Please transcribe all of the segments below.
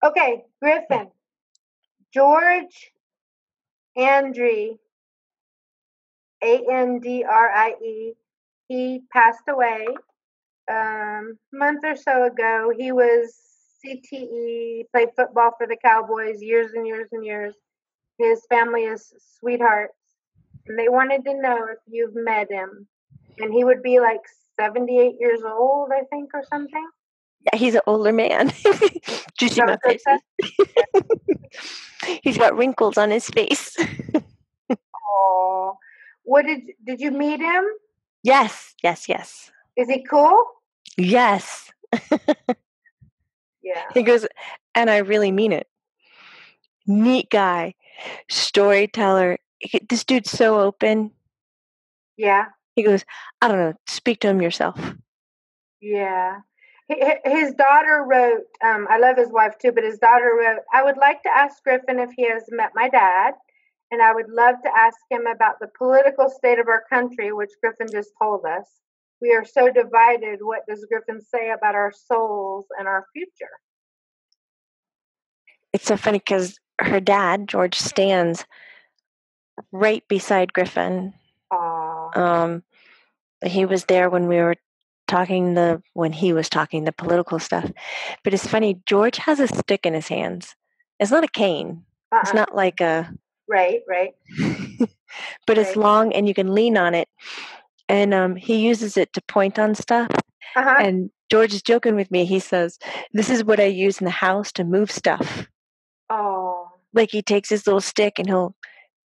Okay, Griffen, George, Andrie, Andrie. He passed away a month or so ago. He was C.T.E, played football for the Cowboys years and years and years. His family is sweethearts, and they wanted to know if you've met him. And he would be like 78 years old, I think, or something. Yeah, he's an older man. Did you see my face? He's got wrinkles on his face. Oh, what did you meet him? Yes. Is he cool? Yes. Yeah. He goes, and I really mean it. Neat guy, storyteller. This dude's so open. Yeah. He goes, I don't know, speak to him yourself. Yeah. His daughter wrote, I love his wife too, but his daughter wrote, I would like to ask Griffen if he has met my dad, and I would love to ask him about the political state of our country, which Griffen just told us. We are so divided. What does Griffen say about our souls and our future? It's so funny because her dad, George, stands right beside Griffen. Aww. He was there when we were when he was talking the political stuff. But it's funny, George has a stick in his hands. It's not a cane. It's not like a right. But it's long and you can lean on it. And he uses it to point on stuff. And George is joking with me. He says, "This is what I use in the house to move stuff." Oh. Like he takes his little stick and he'll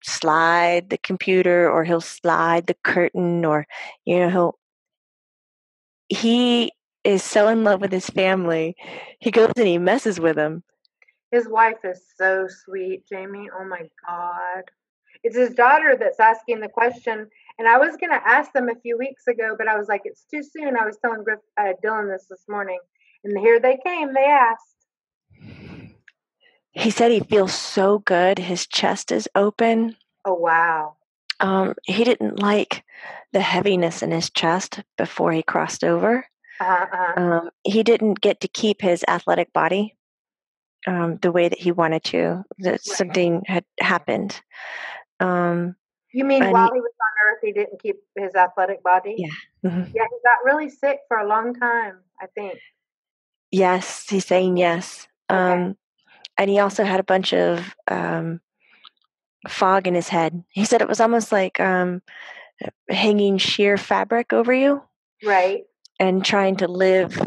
slide the computer, or he'll slide the curtain, or he is so in love with his family. He goes and he messes with them. His wife is so sweet, Jamie. Oh my God. It's his daughter that's asking the question. And I was going to ask them a few weeks ago, but I was like, it's too soon. I was telling Dylan this morning. And here they came. They asked. He said he feels so good. His chest is open. Oh, wow. He didn't like the heaviness in his chest before he crossed over. He didn't get to keep his athletic body the way that he wanted to. Something had happened. You mean while he was on Earth, he didn't keep his athletic body? Yeah. Mm-hmm. Yeah, he got really sick for a long time, I think. Yes, he's saying yes. Okay. And he also had a bunch of fog in his head. He said it was almost like hanging sheer fabric over you. Right. And trying to live,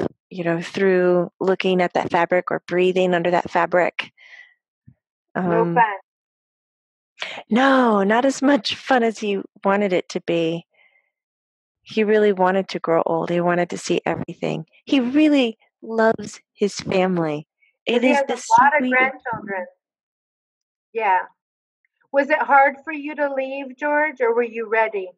through looking at that fabric or breathing under that fabric. No fun. No, not as much fun as he wanted it to be. He really wanted to grow old. He wanted to see everything. He really loves his family. He has a lot of grandchildren. Yeah. Was it hard for you to leave, George, or were you ready?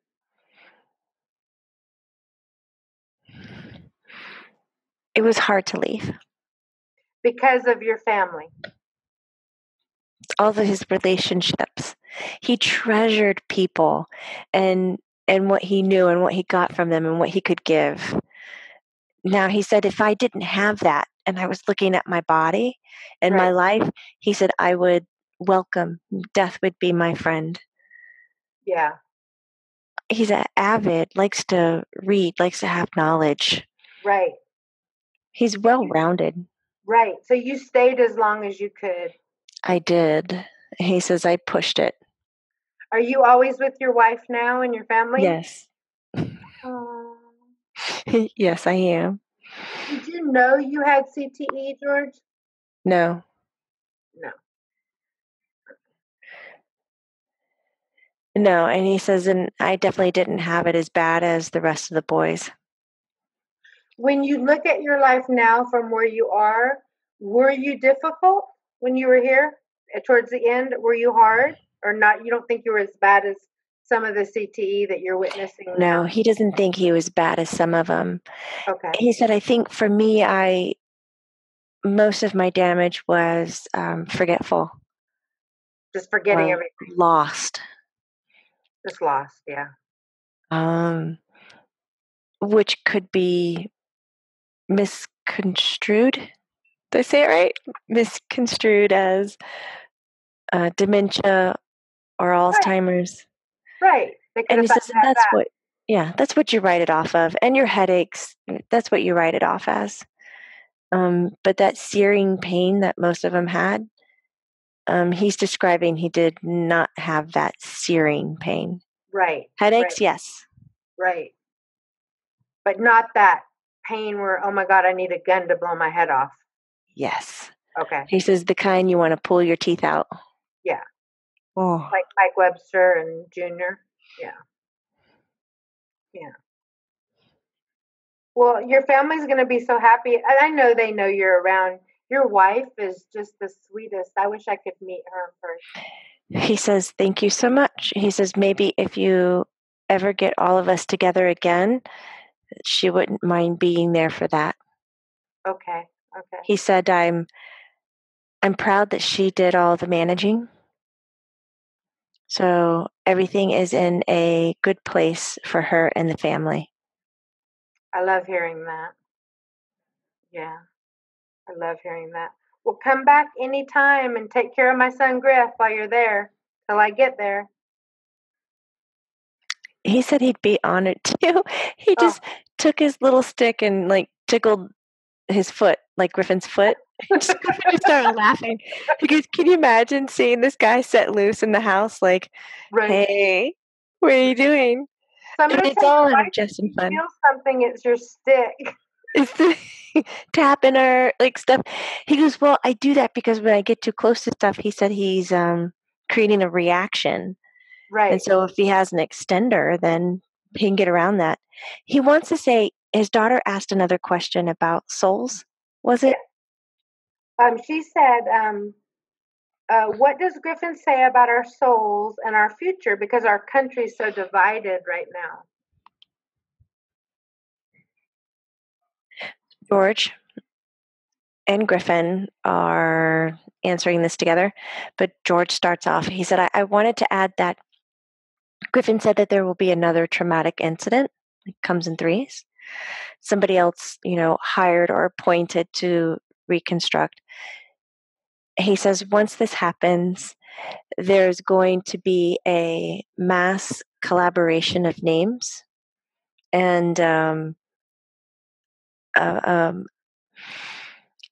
It was hard to leave. Because of your family? All of his relationships. He treasured people and what he knew and what he got from them and what he could give. Now, he said, if I didn't have that and I was looking at my body and my life, he said, I would welcome, death would be my friend. Yeah. He's avid, likes to read, likes to have knowledge. Right. He's well-rounded. Right. So you stayed as long as you could. I did. He says, I pushed it. Are you always with your wife now and your family? Yes. Yes, I am. Did you know you had C.T.E, George? No. No, and he says, and I definitely didn't have it as bad as the rest of the boys. When you look at your life now from where you are, were you difficult when you were here towards the end? Were you hard or not? You don't think you were as bad as some of the C.T.E that you're witnessing now? No, he doesn't think he was bad as some of them. Okay. He said, I think for me, most of my damage was forgetful. Just forgetting everything. Lost. Just lost, yeah. Which could be misconstrued Did I say it right? Misconstrued as dementia or Alzheimer's. Right. They could And have he thought says, you and had that's that. what, yeah, that's what you write it off of. And your headaches, that's what you write it off as. But that searing pain that most of them had, he's describing he did not have that searing pain. Right. Headaches, yes. Right. But not that pain where, oh my God, I need a gun to blow my head off. Yes. Okay. He says the kind you want to pull your teeth out. Yeah. Oh. Like Mike Webster and Junior. Yeah. Yeah. Well, your family's going to be so happy. And I know they know you're around. Your wife is just the sweetest. I wish I could meet her in person. He says, thank you so much. He says, maybe if you ever get all of us together again, she wouldn't mind being there for that. Okay. Okay. He said, I'm proud that she did all the managing. So everything is in a good place for her and the family. I love hearing that. Yeah. I love hearing that. Well, come back anytime and take care of my son Griff while you're there till I get there. He said he'd be honored too. He just took his little stick and like tickled his foot, like Griffin's foot. Griffin just started laughing. He goes, can you imagine seeing this guy set loose in the house? Like, Right. hey, what are you doing? So I'm And going to it's tell all your in wife jest and if fun. you feel something, it's your stick. It's the tapping her, like stuff. He goes, well, I do that because when I get too close to stuff, he said he's creating a reaction. Right. And so if he has an extender, then he can get around that. He wants to say his daughter asked another question about souls. Was it? She said, what does Griffin say about our souls and our future? Because our country's so divided right now. George and Griffin are answering this together, but George starts off. He said, I wanted to add that Griffin said that there will be another traumatic incident. It comes in threes. Somebody else, hired or appointed to reconstruct. He says, once this happens, there's going to be a mass collaboration of names. And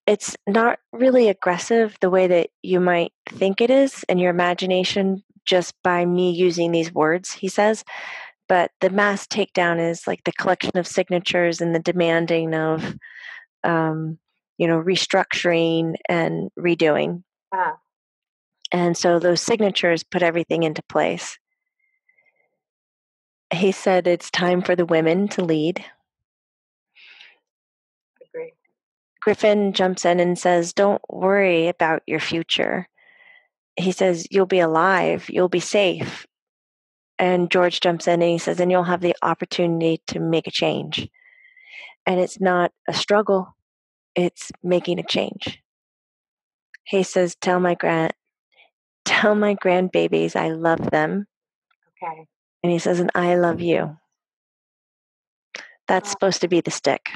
it's not really aggressive the way that you might think it is in your imagination just by me using these words, he says. But the mass takedown is like the collection of signatures and the demanding of, restructuring and redoing. Uh-huh. And so those signatures put everything into place. He said it's time for the women to lead. Agree. Griffin jumps in and says, don't worry about your future. He says, you'll be alive, you'll be safe. And George jumps in and he says, and you'll have the opportunity to make a change. And it's not a struggle, it's making a change. He says, tell my grandbabies I love them. Okay. And he says, and I love you. That's supposed to be the stick.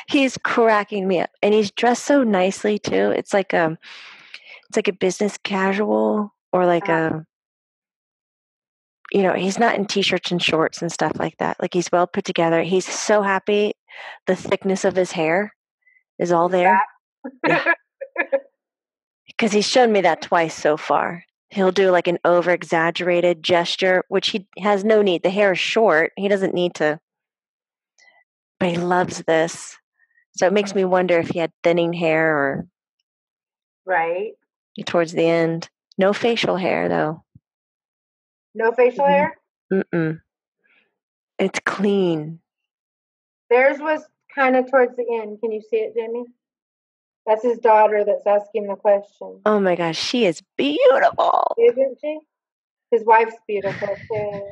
He's cracking me up. And he's dressed so nicely too. It's like a business casual or like he's not in t-shirts and shorts and stuff like that. Like he's well put together. He's so happy. The thickness of his hair is all there. Yeah. Because he's shown me that twice so far. He'll do like an over exaggerated gesture, which he has no need. The hair is short. He doesn't need to, but he loves this. So it makes me wonder if he had thinning hair or right. Towards the end. No facial hair though. No facial hair? Mm-mm. It's clean. Theirs was kind of towards the end. Can you see it, Jamie? That's his daughter that's asking the question. Oh my gosh, she is beautiful. Isn't she? His wife's beautiful too.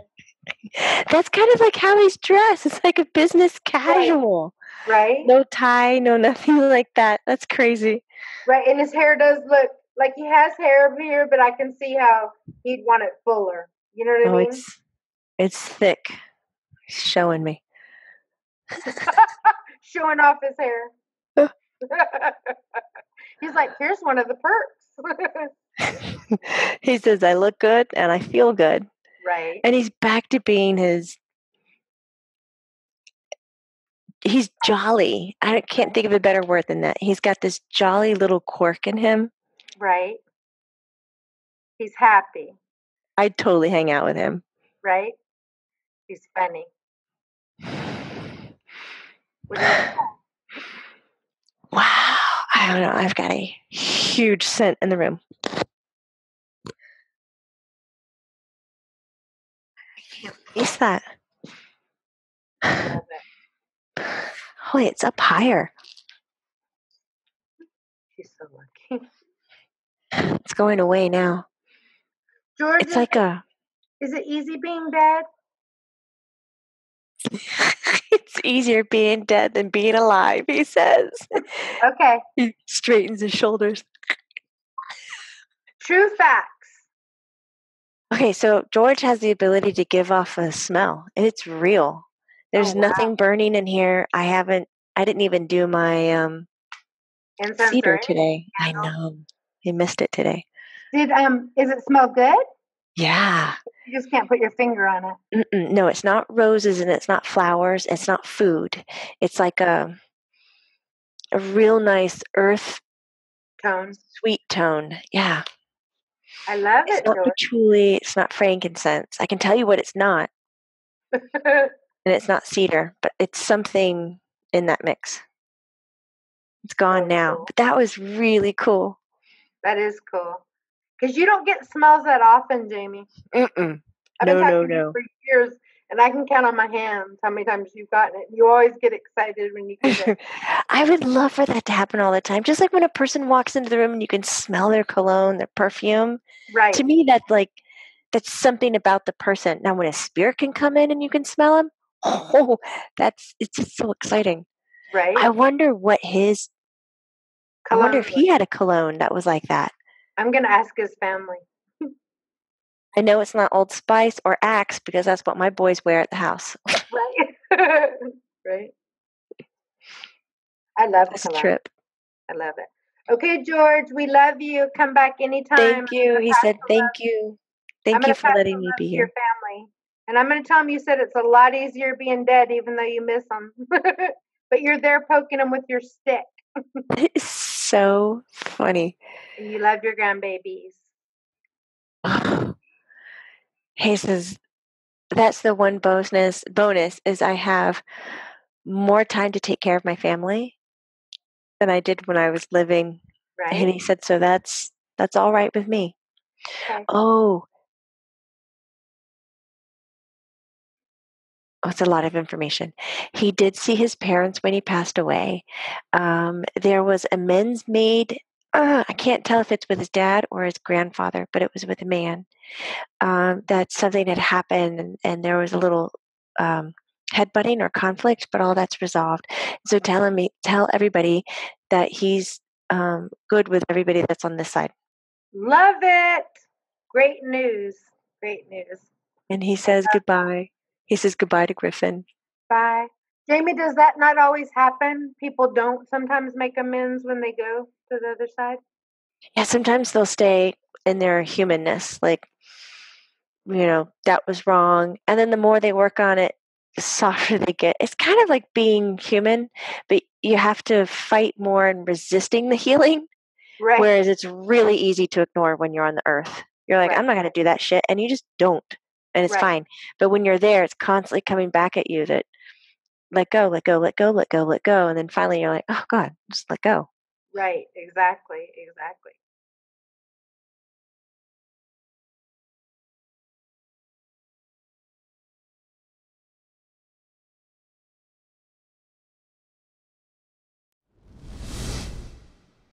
That's kind of like how he's dressed. It's like a business casual. Right? No tie, no nothing like that. That's crazy. Right, and his hair does look like he has hair over here, but I can see how he'd want it fuller. You know what I mean? It's thick. He's showing me. Showing off his hair. He's like, here's one of the perks. He says, I look good and I feel good. Right. And he's back to being he's jolly. I can't think of a better word than that. He's got this jolly little quirk in him. Right. He's happy. I'd totally hang out with him. Right. He's funny. What do you think? Wow. I don't know. I've got a huge scent in the room. I can't taste that. Love it. Holy, it's up higher. She's so lucky. It's going away now. George, It's like is it easy being dead? it's easier being dead than being alive, he says. Okay. He straightens his shoulders. True facts. Okay, so George has the ability to give off a smell, and it's real. There's nothing burning in here. I didn't even do my Incense cedar or today. I candle? know. He missed it today. Is it smell good? Yeah. You just can't put your finger on it. No, it's not roses and it's not flowers. It's not food. It's like a real nice earth Tone. sweet tone. Yeah. I love It's it, not George. patchouli. It's not frankincense. I can tell you what it's not. And it's not cedar, but it's something in that mix. It's gone now. Cool. But that was really cool. That is cool. Because you don't get smells that often, Jamie. Mm-mm. I've been talking to you No. for years, and I can count on my hands how many times you've gotten it. You always get excited when you get it. I would love for that to happen all the time. Just like when a person walks into the room and you can smell their cologne, their perfume. Right. To me, that's something about the person. Now, when a spirit can come in and you can smell him, it's just so exciting. Right. I wonder if he had a cologne that was like that. I'm going to ask his family. I know it's not Old Spice or Axe because that's what my boys wear at the house. Right. Right. I love That's cologne. a trip. I love it. Okay, George, we love you. Come back anytime. Thank you. He said, thank you. Thank you for letting me be here. Your family. And I'm going to tell him you said it's a lot easier being dead even though you miss them. But you're there poking them with your stick. It's so funny. And you love your grandbabies. He says, that's the one bonus is I have more time to take care of my family than I did when I was living. Right. And he said, so that's all right with me. Okay. Oh, it's a lot of information. He did see his parents when he passed away. There was amends made. I can't tell if it's with his dad or his grandfather, but it was with a man. That something had happened and there was a little headbutting or conflict, but all that's resolved. So tell everybody that he's good with everybody that's on this side. Love it. Great news. Great news. And he says goodbye. He says goodbye to Griffin. Bye. Jamie, does that not always happen? People don't sometimes make amends when they go to the other side? Yeah, sometimes they'll stay in their humanness, like, that was wrong. And then the more they work on it, the softer they get. It's kind of like being human, but you have to fight more in resisting the healing. Right. Whereas it's really easy to ignore when you're on the earth. You're like, I'm not going to do that shit. And you just don't. And it's fine. But when you're there, it's constantly coming back at you that let go, let go, let go, let go, let go. And then finally you're like, oh God, just let go. Right. Exactly.